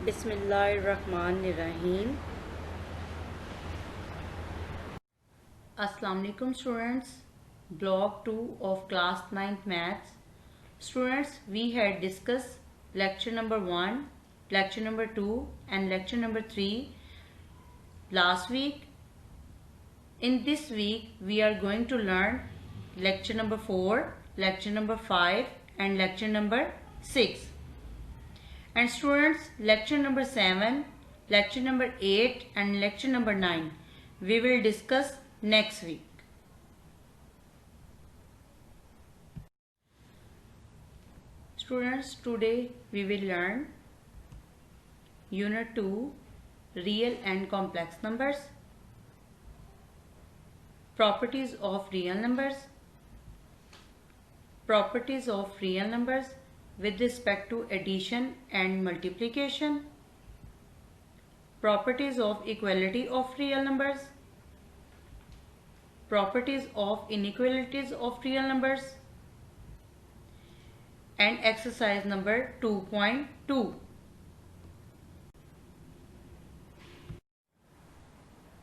बिस्मिल्लाहिर्रहमानिर्रहीम। अस्सलाम वालेकुम students. Block 2 of class 9th maths. Students, we had discussed lecture number 1, lecture number 2 and lecture number 3 last week. In this week we are going to learn lecture number 4, lecture number 5 and lecture number 6. And students, lecture number 7, lecture number 8 and lecture number 9 we will discuss next week. Students, today we will learn Unit 2, Real and Complex Numbers, Properties of Real Numbers, Properties of Real Numbers with respect to addition and multiplication, properties of equality of real numbers, properties of inequalities of real numbers, and exercise number 2.2.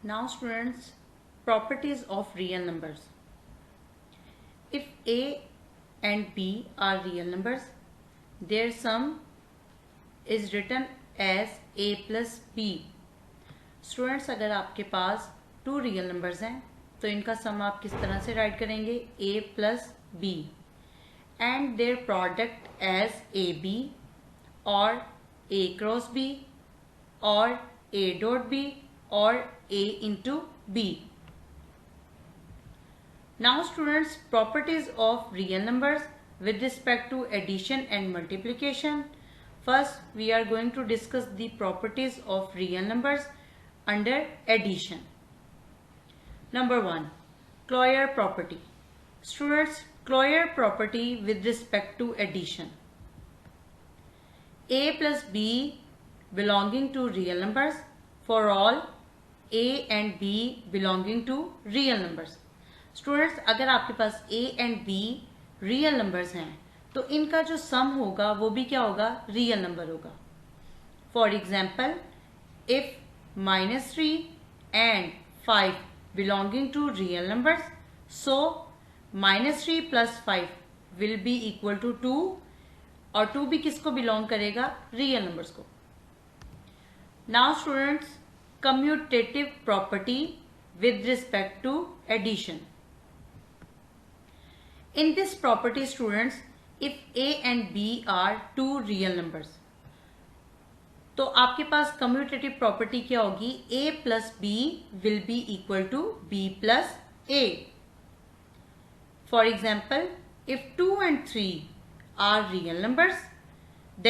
Now students, properties of real numbers. If A and B are real numbers, their sum is written as a plus b. Students, अगर आपके पास 2 real numbers हैं तो इनका सम आप किस तरह से write करेंगे? a plus B and their product as A B और a क्रॉस बी और a डॉट बी और a into B. Now students, properties of real numbers with respect to addition and multiplication. First, we are going to discuss the properties of real numbers under addition. Number 1, Closure property. Students, Closure property with respect to addition. A plus B belonging to real numbers for all A and B belonging to real numbers. Students, अगर आपके पास A and B real numbers हैं तो इनका जो सम होगा वो भी क्या होगा? रियल नंबर होगा. For example, if -3 and 5 belonging to real numbers, so -3 plus 5 will be equal to 2 और 2 भी किसको बिलोंग करेगा? रियल नंबर्स को. Now students, commutative property with respect to addition. In this property, students, if A and B are 2 real numbers, तो आपके पास commutative property क्या होगी? A plus B will be equal to B plus A. For example, if 2 and 3 are real numbers,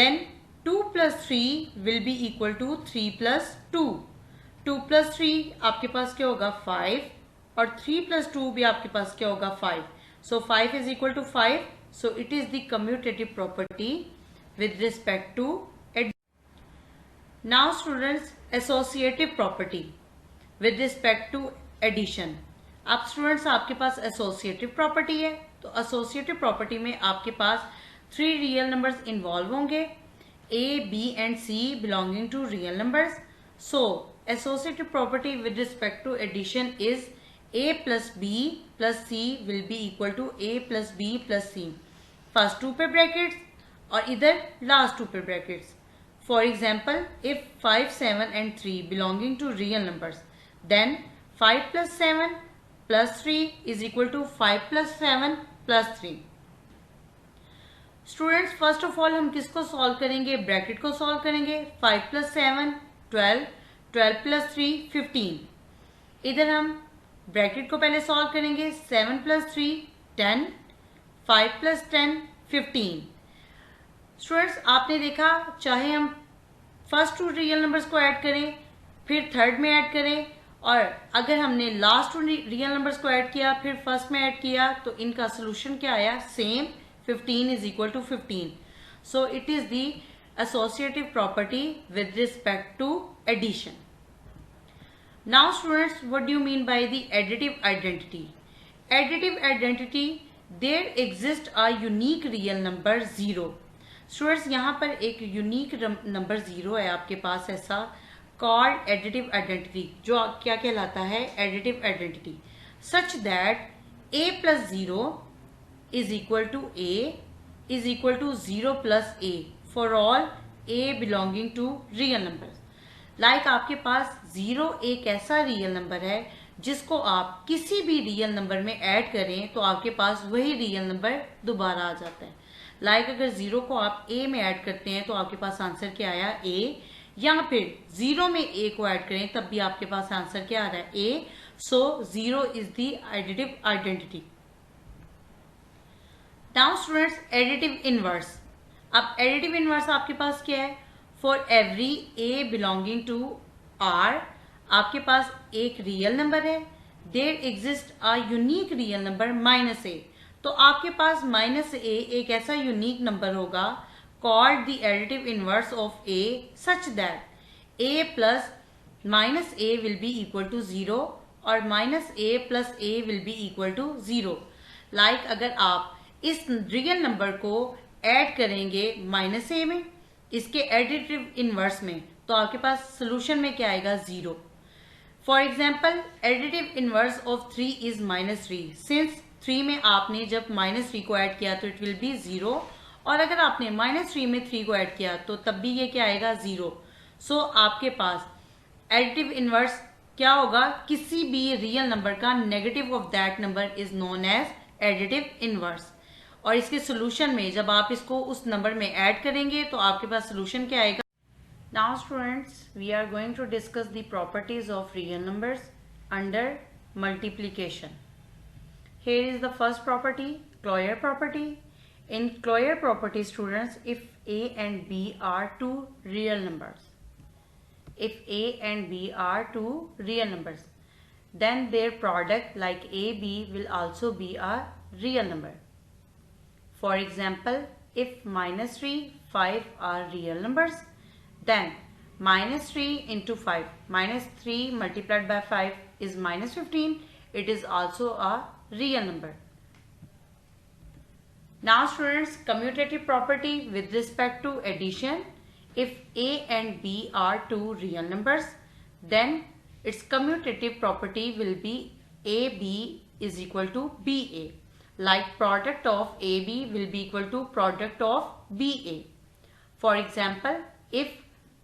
then 2 plus 3 will be equal to 3 plus 2. 2 plus 3 आपके पास क्या होगा? 5 और 3 plus 2 भी आपके पास क्या होगा? 5. So 5 is equal to 5. So it is the commutative property with respect to addition. Now students, associative property with respect to addition. अब students, आपके पास associative property है तो associative property में आपके पास 3 real numbers involve होंगे, A, B and C belonging to real numbers. So associative property with respect to addition is A plus B plus C will be equal to A plus B plus C. First 2 पे brackets और इधर last 2 पे brackets. For example, if 5, 7 and 3 belonging to real numbers, then 5 plus 7 plus 3 is equal to 5 plus 7 plus 3. Students, first of all हम किसको solve करेंगे? Bracket को solve करेंगे. 5 plus 7 12, 12 plus 3 15. इधर हम ब्रैकेट को पहले सॉल्व करेंगे. 7 प्लस 3 10, 5 प्लस 10 15. स्टूडेंट्स, आपने देखा चाहे हम फर्स्ट 2 रियल नंबर्स को ऐड करें फिर थर्ड में ऐड करें और अगर हमने लास्ट 2 रियल नंबर्स को ऐड किया फिर फर्स्ट में ऐड किया तो इनका सोल्यूशन क्या आया? Same. 15 is equal to 15. So it is the associative property with respect to addition. Now students, what do you mean by the additive identity? Additive identity, there exists a unique real number 0. Students यहाँ पर एक unique number 0 है आपके पास ऐसा, called additive identity, जो क्या कहलाता है, additive identity, such that a plus 0 is equal to a is equal to 0 plus a for all a belonging to real numbers. Like आपके पास 0 एक ऐसा रियल नंबर है जिसको आप किसी भी रियल नंबर में ऐड करें तो आपके पास वही रियल नंबर दोबारा आ जाता है. लाइक अगर 0 को आप a में ऐड करते हैं तो आपके पास आंसर क्या आया, a, या फिर 0 में a को ऐड करें तब भी आपके पास आंसर क्या आ रहा है, a. So 0 is the additive identity. Now students, additive inverse. अब additive inverse आपके पास क्या है, for every a belonging to R आपके पास एक रियल नंबर है, there exists a unique real number minus a. तो आपके पास माइनस a एक ऐसा यूनिक नंबर होगा called the additive inverse of a such that a plus minus a will be equal to 0 और minus a plus a will be equal to 0. Like अगर आप इस real number को add करेंगे minus a में, इसके additive inverse में, तो आपके पास सोल्यूशन में क्या आएगा, 0. For example additive inverse of 3 is minus 3. Since 3 में आपने जब माइनस 3 को ऐड किया तो इट विल बी 0, और अगर आपने माइनस 3 में 3 को ऐड किया तो तब भी ये क्या आएगा, 0. सो आपके पास एडिटिव इनवर्स क्या होगा, किसी भी रियल नंबर का negative of that number is known as additive inverse. और इसके सोल्यूशन में जब आप इसको उस नंबर में ऐड करेंगे तो आपके पास सोल्यूशन क्या आएगा. Now students, we are going to discuss the properties of real numbers under multiplication. Here is the first property, closure property. In closure property students, if a and b are two real numbers, if a and b are two real numbers, then their product like ab will also be a real number. For example, if minus 3, 5 are real numbers, then minus 3 into 5, minus 3 multiplied by 5 is minus 15. It is also a real number. Now students, commutative property with respect to addition. If a and b are two real numbers, then its commutative property will be ab is equal to ba. Like product of ab will be equal to product of ba. For example, if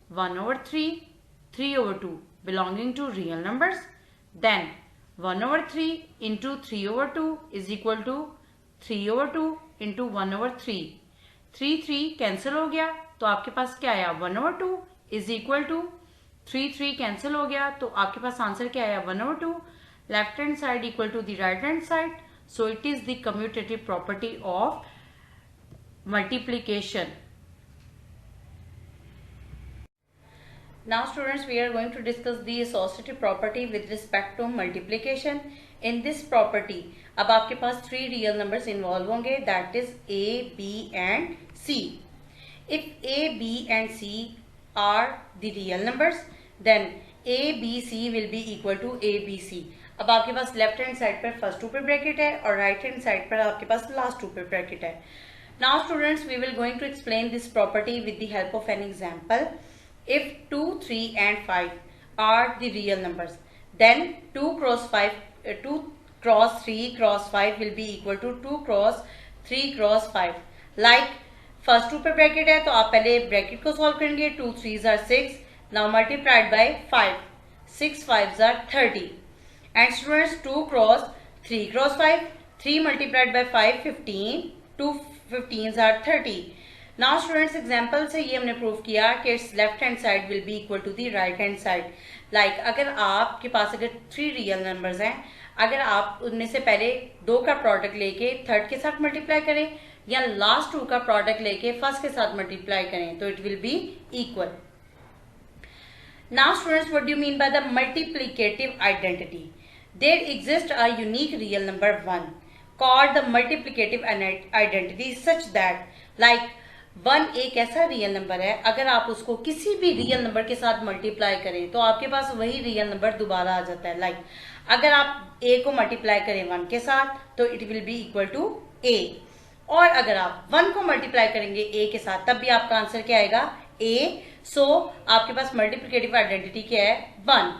1 over 3, 3 over 2 belonging to real numbers, then 1 over 3 into 3 over 2 is equal to 3 over 2 into 1 over 3. 3 cancel हो गया तो आपके पास क्या आया, 1 over 2 is equal to 3 cancel हो गया तो आपके पास आंसर क्या आया, 1 over 2. Left hand side equal to the right hand side. So it is the commutative property of multiplication. Now students, we are going to discuss the associative property with respect to multiplication. In this property, अब आपके पास 3 real numbers involve होंगे, that is a, b and c. If a, b and c are the real numbers, then a, b, c will be equal to a, b, c. अब आपके पास left hand side पर first 2 पे bracket है और right hand side पर आपके पास last 2 पे ब्रैकेट है. Now students, we will going to explain this property with the help of an example. If 2, 3 and 5 are the real numbers, then 2 cross 3 cross 5 will be equal to 2 cross 3 cross 5. Like first 2 पे bracket है तो आप पहले bracket को solve करेंगे. 2 3s are 6. Now multiplied by 5. 6 5s are 30. And students, 2 cross 3 cross 5. 3 multiplied by 5 15. 2 15s are 30. Now students, example से ये हमने प्रूव किया कि it's left hand side will be equal to the right hand side. Like अगर आपके पास अगर 3 real numbers हैं, अगर आप उनमें से पहले 2 का प्रोडक्ट लेके थर्ड के साथ मल्टीप्लाई करें या लास्ट 2 का प्रोडक्ट लेके फर्स्ट के साथ मल्टीप्लाई करें तो it will be equal. Now students, what do you mean by the multiplicative identity? There exist a unique real number 1 called the multiplicative identity such that, like 1 एक ऐसा real number है, अगर आप उसको किसी भी रियल नंबर के साथ मल्टीप्लाई करें तो आपके पास वही रियल नंबर दोबारा आ जाता है. लाइक अगर आप a को मल्टीप्लाई करें 1 के साथ तो it will be equal to a. और अगर आप 1 को मल्टीप्लाई करेंगे a के साथ तब भी आपका आंसर क्या आएगा a। सो आपके पास मल्टीप्लिकेटिव आइडेंटिटी क्या है 1।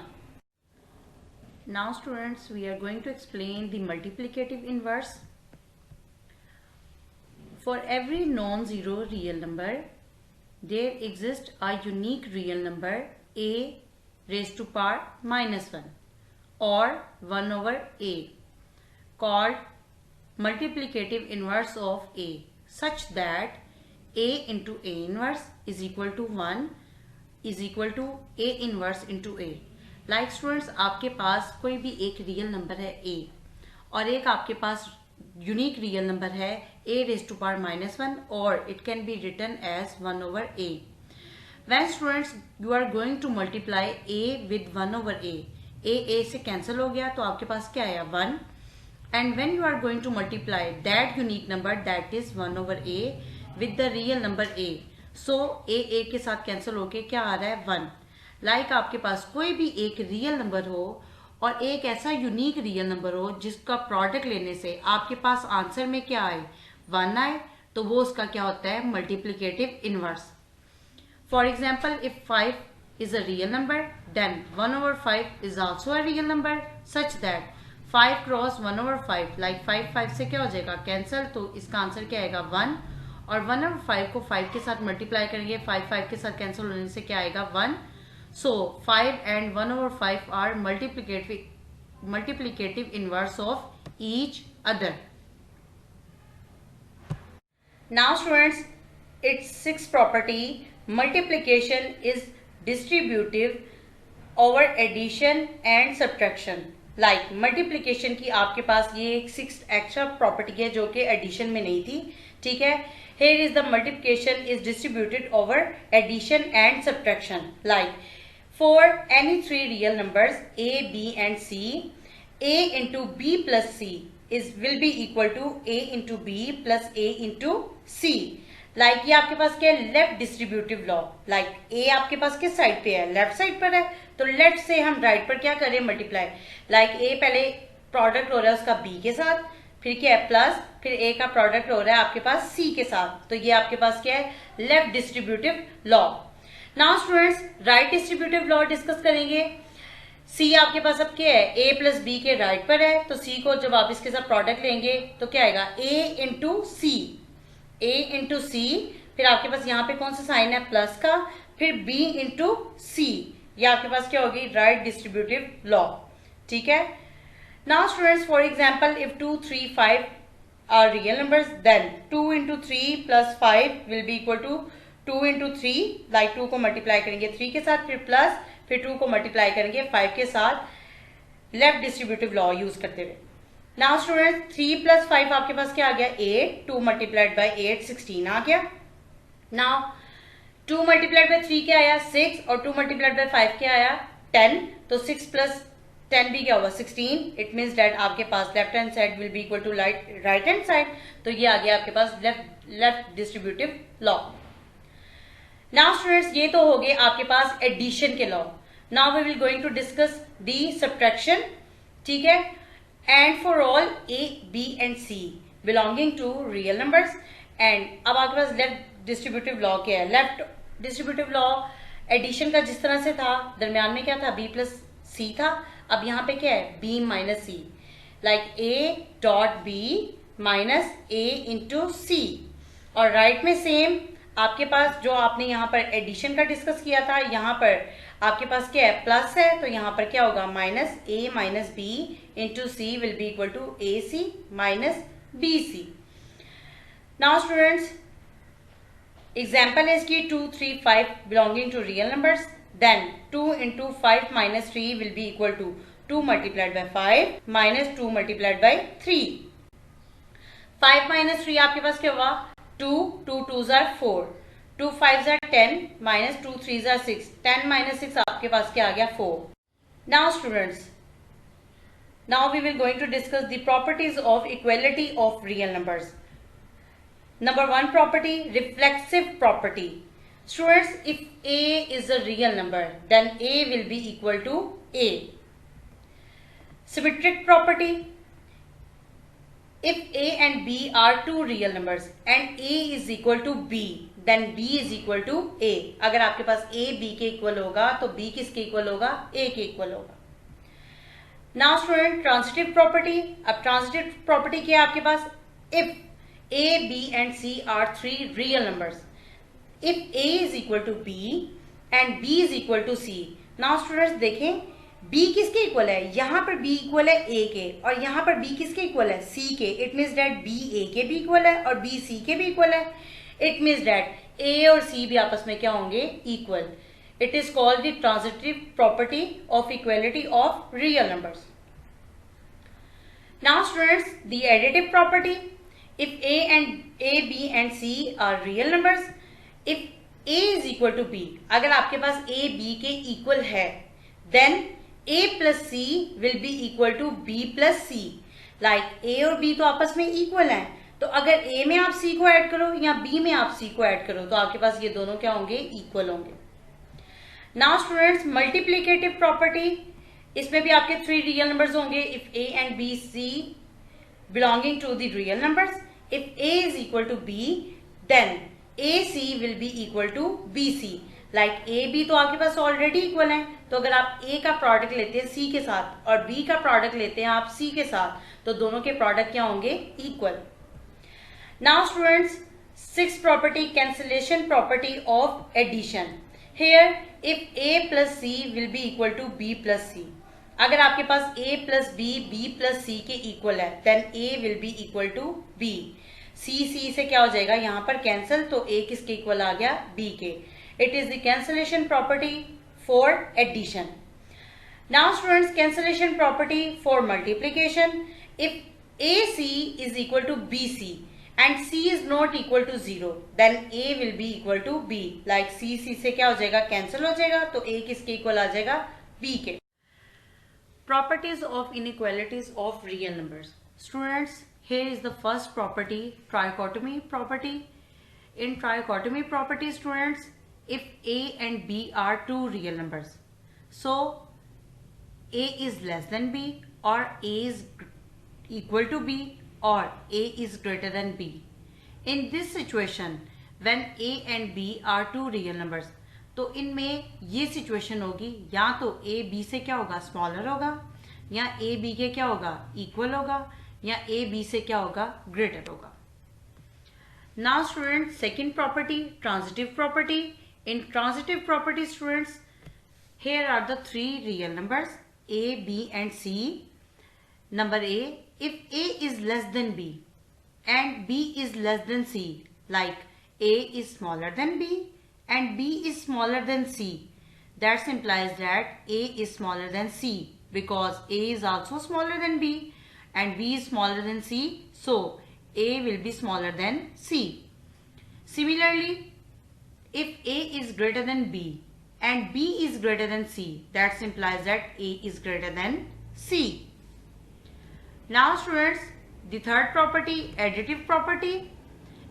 Now students we are going to explain the multiplicative inverse. For every non zero real number there exists a unique real number a raised to power -1 or 1 over a called multiplicative inverse of a such that a into a inverse is equal to 1 is equal to a inverse into a। Like students, आपके पास कोई भी एक real number है a और एक आपके पास unique real number है a raised to power -1 or it can be written as 1 over a। When students you are going to multiply a with 1 over a से कैंसिल हो गया तो आपके पास क्या आया 1। And when you are going to multiply that unique number that is 1 over a with the real number a, so a के साथ कैंसिल होके क्या आ रहा है 1। Like आपके पास कोई भी एक रियल नंबर हो और एक ऐसा यूनिक रियल नंबर हो जिसका प्रोडक्ट लेने से आपके पास आंसर में क्या आए 1 आए, तो वो उसका क्या होता है multiplicative inverse. For example if 5 is a real number then 1 over 5 is also a real number such that 5 cross 1 over 5 like 5 से क्या हो जाएगा कैंसिल, तो इसका आंसर क्या आएगा 1 और 1 over 5 को 5 के साथ मल्टीप्लाई करेंगे 5 के साथ कैंसिल होने से क्या आएगा 1। So 5 and 1 over 5 are multiplicative inverse of each other. Now students, its sixth property, multiplication is distributive over addition and subtraction। Like multiplication की आपके पास ये एक sixth extra property है जो कि addition में नहीं थी, ठीक है। Here is the multiplication is distributed over addition and subtraction। Like for any three real numbers a, b and c, a into b plus c will be equal to a into b plus a into c। Like ये आपके पास क्या है left distributive law. Like a आपके पास किस side पे है left side पर है, तो लेफ्ट से हम राइट पर क्या करें मल्टीप्लाई। लाइक a पहले प्रोडक्ट हो रहा है उसका b के साथ, फिर क्या है प्लस, फिर a का प्रोडक्ट हो रहा है आपके पास c के साथ, तो ये आपके पास क्या है left distributive law. Now students right distributive law discuss करेंगे। c आपके पास अब क्या है a प्लस b के राइट पर है, तो c को जब आप इसके साथ प्रोडक्ट लेंगे तो क्या आएगा a इंटू सी, फिर आपके पास यहाँ पे कौन सा साइन है प्लस का, फिर b इंटू सी, ये आपके पास क्या होगी राइट डिस्ट्रीब्यूटिव लॉ, ठीक है। Now students for example if 2, 3, 5 are real numbers then 2 into 3 plus 5 will be equal to 2 into 3। Like 2 को मल्टीप्लाई करेंगे 3 के साथ, फिर प्लस, फिर 2 को मल्टीप्लाई करेंगे 5 के साथ लेफ्ट डिस्ट्रीब्यूटिव लॉ यूज करते हुए। नाउ स्टूडेंट 3 प्लस 5 आपके पास क्या आ गया 8, 2 मल्टीप्लाइड बाई 8 16 आ गया। नाउ 2 मल्टीप्लाइड बाई 3 क्या आया 6 और 2 मल्टीप्लाइड बाई 5 क्या आया 10, तो 6 प्लस 10 भी क्या होगा 16। इट मीन्स दैट आपके पास left hand side will be equal to right hand side, तो ये आ गया आपके पास left distributive law. Now students ये तो हो गए आपके पास एडिशन के law. Now we will going to discuss the subtraction, ठीक है। And for all a, b and c belonging to real numbers. एंड अब आपके पास लेफ्ट डिस्ट्रीब्यूटिव लॉ क्या है। लेफ्ट डिस्ट्रीब्यूटिव लॉ एडिशन का जिस तरह से था दरम्यान में क्या था b प्लस c था, अब यहाँ पे क्या है b minus c, like a dot b minus a into c। और राइट में सेम आपके पास जो आपने यहाँ पर एडिशन का डिस्कस किया था, यहाँ पर आपके पास क्या है प्लस है, तो यहाँ पर क्या होगा minus a minus b into c will be equal to a c minus b c. Now students example है इसकी 2, 3, 5 belonging to real numbers, then 2 into 5 minus 3 will be equal to 2 multiplied by 5 minus 2 multiplied by 3। 5 minus 3 आपके पास क्या हुआ 2, 2 2s are 4, 2 5s are 10 minus 2 3s are 6, 10 minus 6 आपके पास क्या आ गया 4। Now students, now we will going to discuss the properties of equality of real numbers. Number 1 property, reflexive property. Students, if a is a real number, then a will be equal to a. Symmetric property. if a and b are two real numbers and a is equal to b, then b is equal to a. अगर आपके पास a b के equal होगा तो b किसके equal होगा? a के equal होगा. Now student, transitive property. अब ट्रांजिटिव प्रॉपर्टी क्या है आपके पास? If a b and c are three real numbers, if a is equal to b and b is equal to c. Now students देखें, b किसके equal है? यहाँ पर b इक्वल है a के, और यहाँ पर b किसके इक्वल है? c के. It means that b a के भी इक्वल है और b c के भी इक्वल है. इट मीन्स दैट a और c भी आपस में क्या होंगे? Equal. It is called the transitive property of equality of real numbers. Now students, the additive property. If a b and c are real numbers, if a is equal to b, अगर आपके पास a b के equal है, then a plus c will be equal to b plus c. Like a और b तो आपस में equal हैं, तो अगर a में आप c को ऐड करो या b में आप c को ऐड करो तो आपके पास ये दोनों क्या होंगे? इक्वल होंगे. Now students, multiplicative property. इसमें भी आपके थ्री रियल नंबर्स होंगे. If a and b c belonging to the real numbers, if a is equal to b, then ac will be equal to bc. Like a b तो आपके पास already equal है, तो अगर आप a का product लेते हैं c के साथ और b का प्रोडक्ट लेते हैं आप c के साथ, तो दोनों के प्रोडक्ट क्या होंगे? Equal. Now students, six property, cancellation property of addition. Here if a plus c will be equal to b plus c. अगर आपके पास a plus b b plus c के इक्वल है, then a will be equal to b. c से क्या हो जाएगा? यहाँ पर कैंसिल, तो a किसके इक्वल आ गया? b के. It is the cancellation property for addition. Now students, cancellation property for multiplication. If AC is equal to BC and C is not equal to 0, then A will be equal to B. Like C से क्या हो जाएगा? Cancel हो जाएगा, तो A किसके equal आ जाएगा? B के. Properties of inequalities of real numbers. Students, here is the first property, trichotomy property. In trichotomy property, students, if a and b are two real numbers, so a is less than b, or a is equal to b, or a is greater than b. In this situation, when a and b are two real numbers, तो इनमें ये situation होगी, या तो a b से क्या होगा? Smaller होगा, या a b के क्या होगा? इक्वल होगा, या a b से क्या होगा? ग्रेटर होगा. Now student, second property, transitive property. In transitive property, students, here are the three real numbers a, b and c. Number a, if a is less than b and b is less than c, like a is smaller than b and b is smaller than c, that implies that a is smaller than c, because a is also smaller than b and b is smaller than c, so a will be smaller than c. Similarly, if a is greater than b and b is greater than c, that implies that a is greater than c. Now students, the third property, additive property.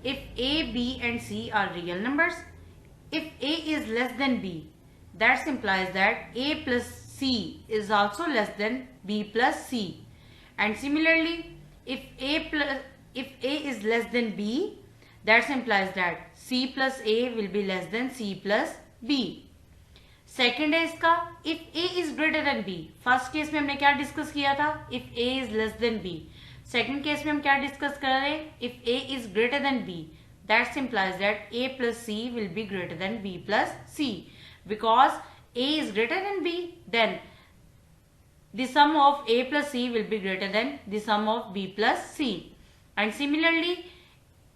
If a, b and c are real numbers, if a is less than b, that implies that a plus c is also less than b plus c. And similarly, if a is less than b, that implies that c plus a will be less than c plus b. Second है इसका, if a is greater than b. First case में हमने क्या discuss किया था? if a is less than b. Second case में हम क्या डिस्कस कर रहे हैं? if a is greater than b, that implies that a plus c will be greater than b plus c. Because a is greater than b, then the sum of a plus c will be greater than the sum of b plus c. And similarly,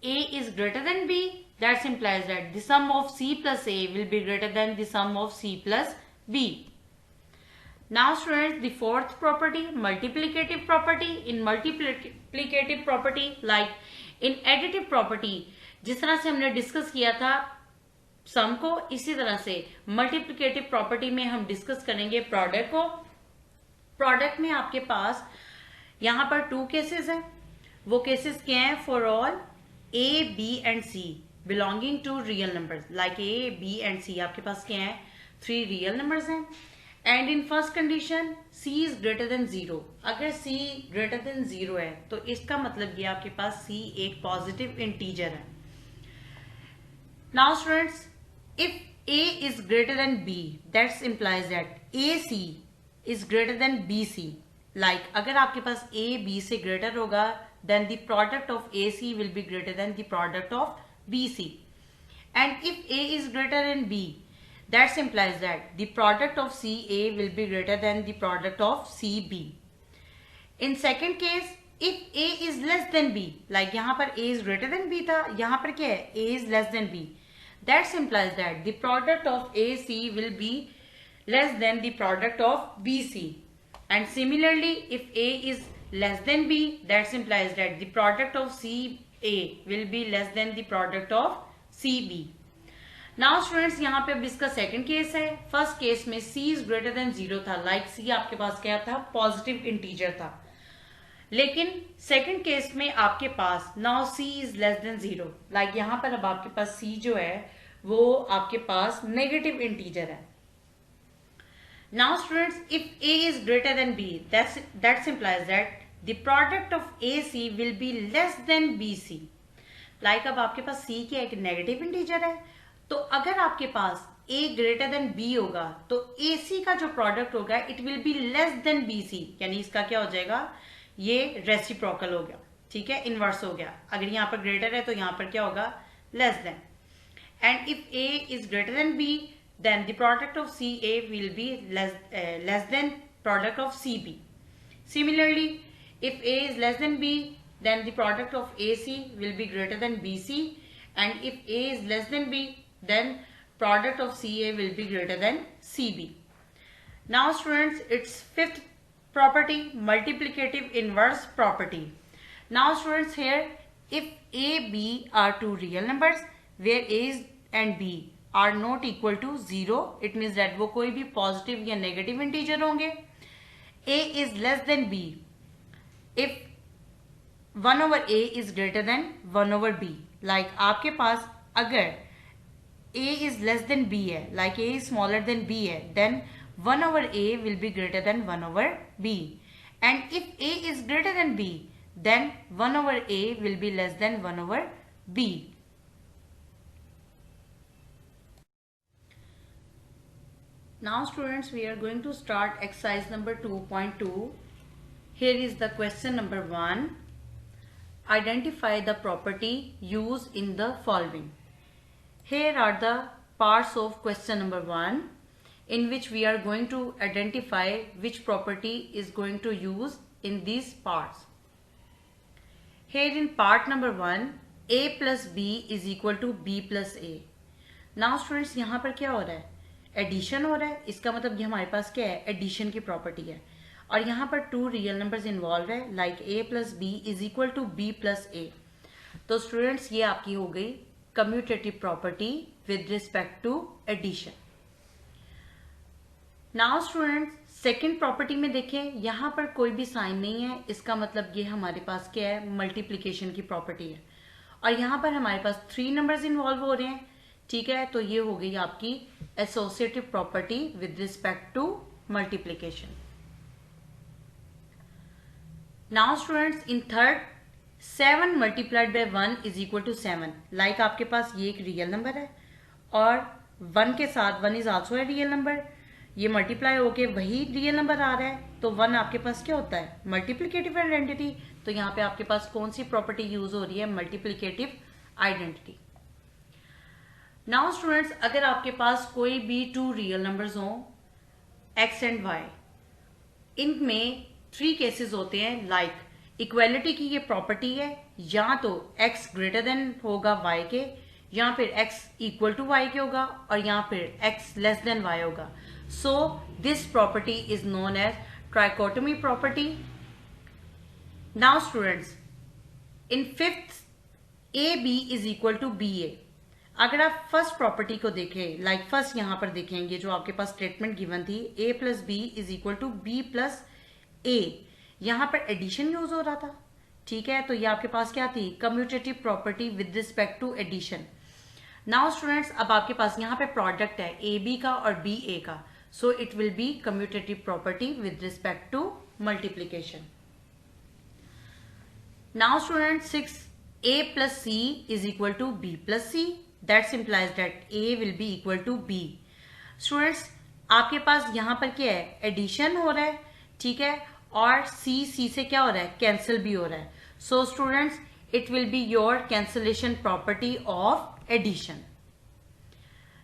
a is greater than b, that implies that the sum of c plus a will be greater than the sum of c plus b. Now students, the fourth property, multiplicative property. In multiplicative property, like in additive property, जिस तरह से हमने discuss किया था सम को, इसी तरह से मल्टीप्लिकेटिव प्रॉपर्टी में हम डिस्कस करेंगे प्रोडक्ट को. प्रोडक्ट में आपके पास यहाँ पर टू केसेस हैं. वो केसेस क्या हैं? For all a, b and c belonging to real numbers, like a, b and c आपके पास क्या है? थ्री रियल नंबर्स हैं. And in first condition c is greater then 0। अगर c ग्रेटर देन 0 है तो इसका मतलब ये आपके पास c एक पॉजिटिव इंटीजर है। Now students, if a is greater than b, that implies that ac is greater than bc। like अगर आपके पास a b से greater होगा, then the product of ac will be greater than the product of bc। and if a is greater than b, that implies that the product of ca will be greater than the product of cb। in second case, if a is less than b, like यहाँ पर a is greater than b था, यहाँ पर क्या है, a is less than b, that implies that the product of AC will be less than the product of BC। and similarly, if A is less than B, that implies that the product of CA will be less than the product of CB। now students, यहाँ पे अब इसका second case है। First case में C is greater than 0 था, like C आपके पास क्या था, पॉजिटिव इंटीजर था। लेकिन सेकंड केस में आपके पास now c is less than 0, like यहाँ पर अब आपके पास c जो है वो आपके पास नेगेटिव इंटीजर है। Now students, if a is greater than b, that implies that the product of ac will be less then bc। Like अब आपके पास c क्या एक नेगेटिव इंटीजर है, तो अगर आपके पास a ग्रेटर देन b होगा तो ac का जो प्रोडक्ट होगा it will be less then bc, यानी इसका क्या हो जाएगा, ये रेसिप्रोकल हो गया, ठीक है, इनवर्स हो गया। अगर यहाँ पर ग्रेटर है तो यहाँ पर क्या होगा, less than. And if a is greater than b, then the product of ca will be less than product of cb। Similarly, if a is less than b, then the product of ac will be greater than bc। And if a is less than b, then product of ca will be greater than cb। Now students, it's fifth property, multiplicative inverse property। now students, here if a b are two real numbers where a and b are not equal to 0, it means that वो कोई भी positive या negative integer होंगे। a is less than b if 1 over a is greater than 1 over b। like आपके पास अगर a is less than b है, like a is smaller than b है, then 1 over a will be greater than 1 over b। and if a is greater than b, then 1 over a will be less than 1 over b। now students, we are going to start exercise number 2.2। here is the question number 1। identify the property used in the following। here are the parts of question number 1, in which we are going to identify which property is going to use in these parts। here in part number 1, a plus b is equal to b plus a। now students, यहाँ पर क्या हो रहा है, addition हो रहा है। इसका मतलब ये हमारे पास क्या है, एडिशन की प्रॉपर्टी है। और यहाँ पर टू रियल नंबर्स इन्वॉल्व है, like a plus B is equal to b plus a। तो स्टूडेंट्स, ये आपकी हो गई commutative property with respect to addition. Now students, second property में देखें, यहाँ पर कोई भी साइन नहीं है, इसका मतलब ये हमारे पास क्या है, मल्टीप्लिकेशन की प्रॉपर्टी है। और यहाँ पर हमारे पास 3 नंबर्स इन्वॉल्व हो रहे हैं, ठीक है, तो ये हो गई आपकी associative property with respect to multiplication. Now students, in third, 7 multiplied by 1 is equal to 7। Like आपके पास ये एक रियल नंबर है और 1 के साथ 1 is also a real number, ये मल्टीप्लाई होके वही रियल नंबर आ रहा है, तो 1 आपके पास क्या होता है, मल्टीप्लिकेटिव आइडेंटिटी। तो यहाँ पे आपके पास कौन सी प्रॉपर्टी यूज हो रही है, मल्टीप्लिकेटिव आइडेंटिटी। नाउ स्टूडेंट्स, अगर आपके पास कोई भी 2 रियल नंबर्स हो x एंड y, इनमें 3 केसेस होते हैं। लाइक इक्वालिटी की ये प्रॉपर्टी है, या तो x ग्रेटर देन होगा y के, या फिर x इक्वल टू y के होगा, और या फिर x लेस देन y होगा। So this property is known as trichotomy property। now students, in fifth, ab is equal to ba। अगर आप फर्स्ट प्रॉपर्टी को देखें, लाइक फर्स्ट यहाँ पर देखेंगे जो आपके पास स्टेटमेंट गिवन थी, a plus B is equal to B plus A, यहाँ पर एडिशन यूज हो रहा था, ठीक है। तो ये आपके पास क्या थी, commutative property with respect to addition. Now students, अब आपके पास यहाँ पे प्रोडक्ट है ए बी का और बी ए का, so it will be commutative property with respect to multiplication. Now students, 6a plus c is equal to b plus c. That implies that a will be equal to b. Students, आपके पास यहाँ पर क्या है, addition हो रहा है, ठीक है, और c से क्या हो रहा है, कैंसिल भी हो रहा है. So students, it will be your cancellation property of addition.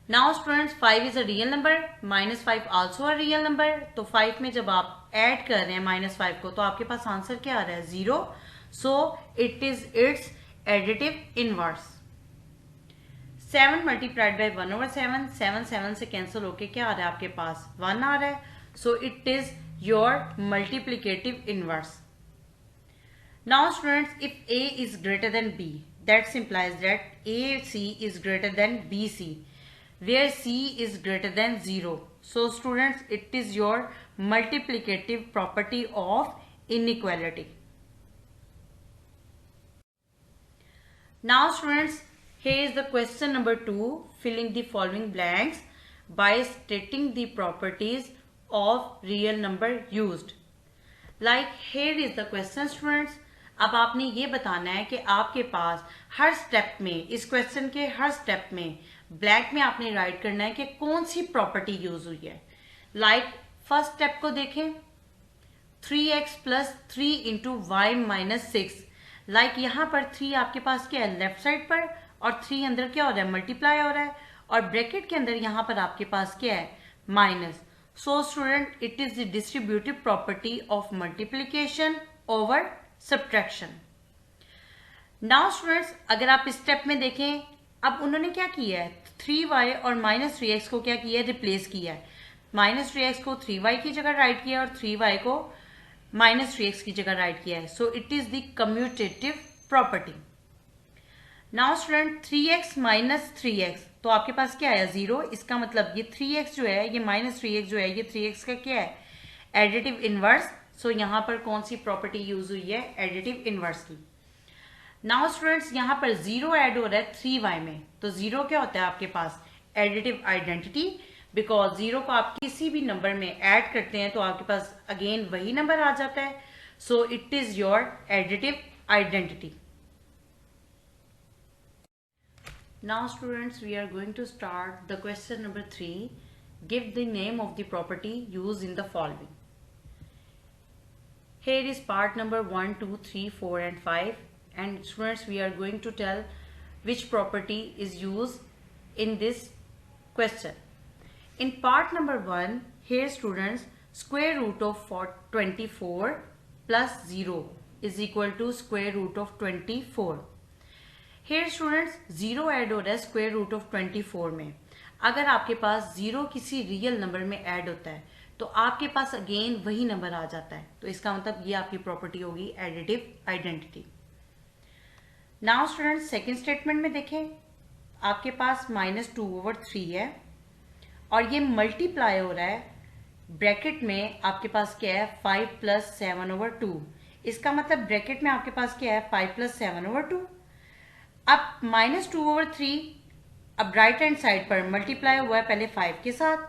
Now students, 5 is a real number, -5 also a real number. तो 5 में जब आप ऐड कर रहे हैं -5 को, तो आपके पास आंसर क्या आ रहा है, 0. So it is it's additive inverse. 7 multiplied by 1/7, 7 से कैंसिल होके क्या आ रहा है आपके पास, 1 आ रहा है. सो it is your multiplicative inverse. Now students, if a is greater than b, that implies that ac is greater than bc, where c is greater than 0. So students, it is your multiplicative property of inequality. Now students, here is the question number 2, filling the following blanks by stating the properties of real number used. Like here is the question students. अब आपने ये बताना है कि आपके पास हर step में, इस question के हर स्टेप में ब्लैंक में आपने राइट करना है कि कौन सी प्रॉपर्टी यूज हुई है. लाइक फर्स्ट स्टेप को देखें, 3x plus 3 into y minus 6. Like यहाँ पर 3 आपके पास क्या है, लेफ्ट साइड पर, और 3 अंदर क्या हो रहा है, मल्टीप्लाई हो रहा है, और ब्रैकेट के अंदर यहाँ पर आपके पास क्या है, minus. So student, it is the distributive property of multiplication over subtraction. Now students, अगर आप इस स्टेप में देखें, अब उन्होंने क्या किया है, 3y और -3x को क्या किया है, रिप्लेस किया है. -3x को 3y की जगह राइट किया और 3y को -3x की जगह राइट किया है. सो it is the commutative property. Now student, 3x minus 3x, तो आपके पास क्या है, 0. इसका मतलब ये 3x जो है, ये -3x जो है, ये 3x का क्या है, एडिटिव इनवर्स. सो यहाँ पर कौन सी प्रॉपर्टी यूज हुई है, एडिटिव इनवर्स की. नाउ स्टूडेंट्स, यहाँ पर 0 ऐड हो रहा है 3y में, तो 0 क्या होता है आपके पास, एडिटिव आइडेंटिटी. बिकॉज 0 को आप किसी भी नंबर में ऐड करते हैं तो आपके पास अगेन वही नंबर आ जाता है. सो it is your additive identity. Now students, we are going to start the question number 3. Give the name of the property used in the following. Here is part number 1, 2, 3, 4 and 5, and students, we are going to tell which property is used in this question. In part number 1, here students, square root of 24 plus 0 is equal to square root of 24. Here students, 0 add हो रहा है square root of 24 में. अगर आपके पास 0 किसी real number में add होता है तो आपके पास अगेन वही नंबर आ जाता है. तो इसका मतलब ये आपकी प्रॉपर्टी होगी additive identity. Now students, second statement में देखें, आपके पास -2/3 है और ये मल्टीप्लाई हो रहा है, ब्रैकेट में आपके पास क्या है, 5 + 7/2. इसका मतलब ब्रैकेट में आपके पास क्या है, 5 + 7/2. अब -2/3, अब राइट हैंड साइड पर मल्टीप्लाई हुआ है पहले 5 के साथ,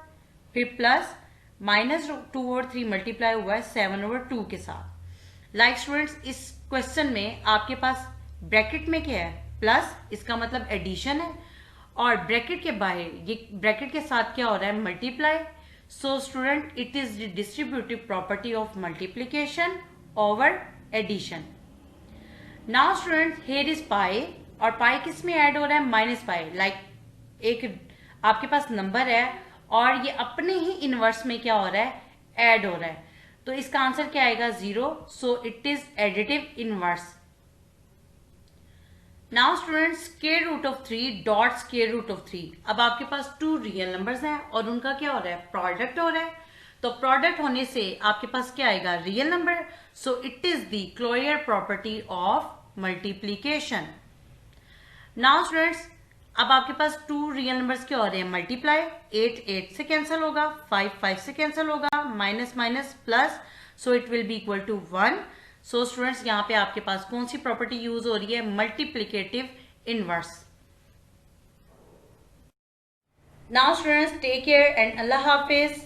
फिर प्लस -2/3 मल्टीप्लाई हुआ है 7/2 के साथ. लाइक स्टूडेंट्स, इस क्वेश्चन में आपके पास ब्रैकेट में क्या है, प्लस, इसका मतलब एडिशन है, और ब्रैकेट के बाहर ये ब्रैकेट के साथ क्या हो रहा है, multiply. So student, it is the distributive property of multiplication over addition. Now student, here is pi, और पाई किस में ऐड हो रहा है, -पाई. लाइक एक आपके पास नंबर है और ये अपने ही इनवर्स में क्या हो रहा है, ऐड हो रहा है. तो इसका आंसर क्या आएगा, 0. So it is additive inverse. Now students, square root of 3 dot square root of 3. अब आपके पास 2 रियल नंबर्स हैं और उनका क्या हो रहा है, प्रोडक्ट हो रहा है. तो प्रोडक्ट होने से आपके पास क्या आएगा, real number. So it is the closure property of multiplication. Now students, अब आपके पास 2 रियल नंबर्स क्या हो रहे हैं, मल्टीप्लाई. 8 से कैंसिल होगा, 5 से कैंसिल होगा, minus minus plus, so it will be equal to 1. So students, यहाँ पे आपके पास कौन सी प्रॉपर्टी यूज हो रही है, multiplicative inverse. Now students, take care and Allah Hafiz.